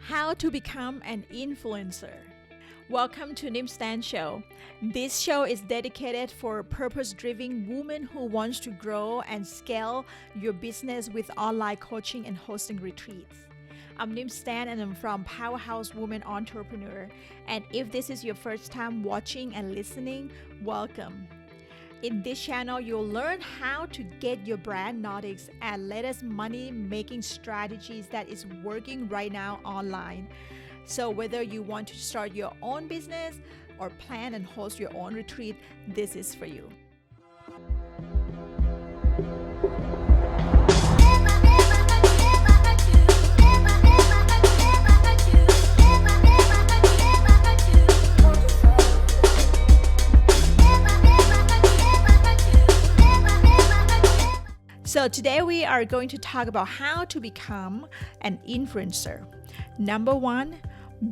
How to become an influencer. Welcome to Nim Stan Show. This show is dedicated for purpose-driven women who wants to grow and scale your business with online coaching and hosting retreats. I'm Nim Stan and I'm from Powerhouse Woman Entrepreneur. And if this is your first time watching and listening, welcome. In this channel, you'll learn how to get your brand noticed and latest money-making strategies that is working right now online. So whether you want to start your own business or plan and host your own retreat, this is for you. So today we are going to talk about how to become an influencer. Number one,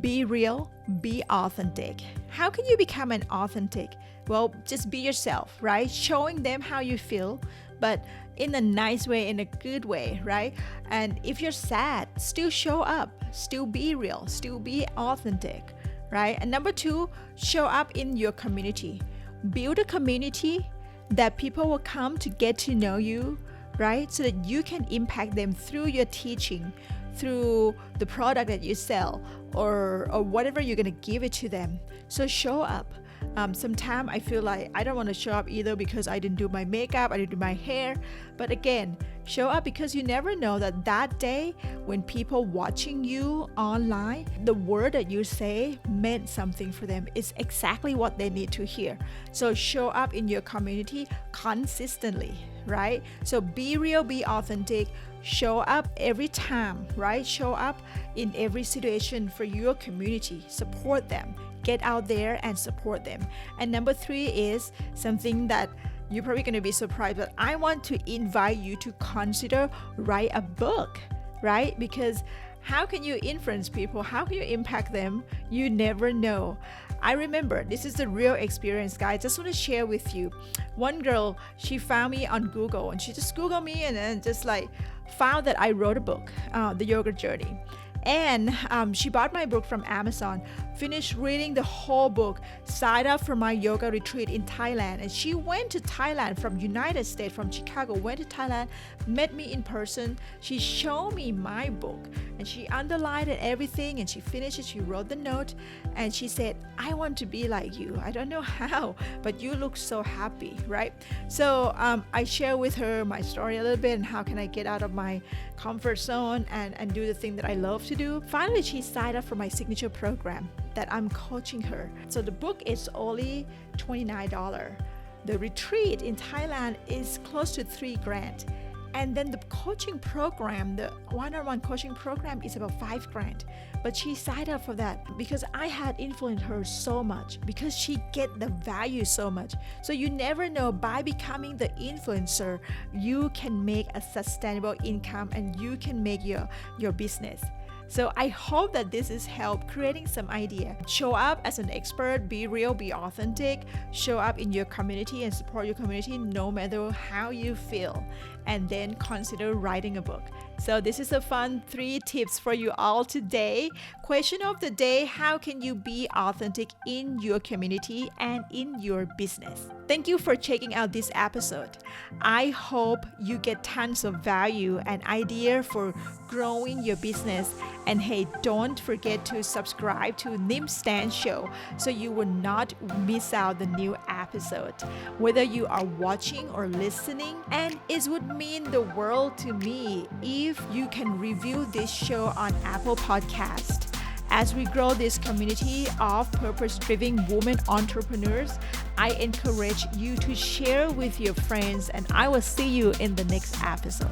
be real, be authentic. How can you become an authentic? Well, just be yourself, right? Showing them how you feel, but in a nice way, in a good way, right? And if you're sad, still show up, still be real, still be authentic, right? And number two, show up in your community. Build a community that people will come to get to know you, right? So that you can impact them through your teaching, through the product that you sell, or whatever you're gonna give it to them. So show up. Sometimes I feel like I don't want to show up either because I didn't do my makeup, I didn't do my hair. But again, show up because you never know that day when people watching you online, the word that you say meant something for them. It's exactly what they need to hear. So show up in your community consistently, right? So be real, be authentic, show up every time, right? Show up in every situation for your community, support them. Get out there and support them. And number three is something that you're probably going to be surprised, but I want to invite you to consider write a book, right? Because how can you influence people? How can you impact them? You never know. I remember, this is the real experience, guys. Just want to share with you. One girl, she found me on Google and she just Googled me and then just like found that I wrote a book, The Yoga Journey. And she bought my book from Amazon, finished reading the whole book, signed up for my yoga retreat in Thailand. And she went to Thailand from United States, from Chicago, went to Thailand, met me in person. She showed me my book and she underlined everything and she finished it. She wrote the note and she said, I want to be like you. I don't know how, but you look so happy, right? So I share with her my story a little bit and how can I get out of my comfort zone and do the thing that I love to do. Finally, she signed up for my signature program that I'm coaching her. So the book is only $29. The retreat in Thailand is close to $3,000. And then the coaching program, the one-on-one coaching program is about $5,000. But she signed up for that because I had influenced her so much, because she get the value so much. So you never know, by becoming the influencer, you can make a sustainable income and you can make your business. So I hope that this is help creating some idea. Show up as an expert, be real, be authentic, show up in your community and support your community no matter how you feel. And then consider writing a book. So this is a fun 3 tips for you all today. Question of the day, how can you be authentic in your community and in your business? Thank you for checking out this episode. I hope you get tons of value and idea for growing your business. And hey, don't forget to subscribe to Nim Stan Show so you will not miss out the new episode. Whether you are watching or listening, and it would mean the world to me if you can review this show on Apple Podcast. As we grow this community of purpose-driven women entrepreneurs, I encourage you to share with your friends, and I will see you in the next episode.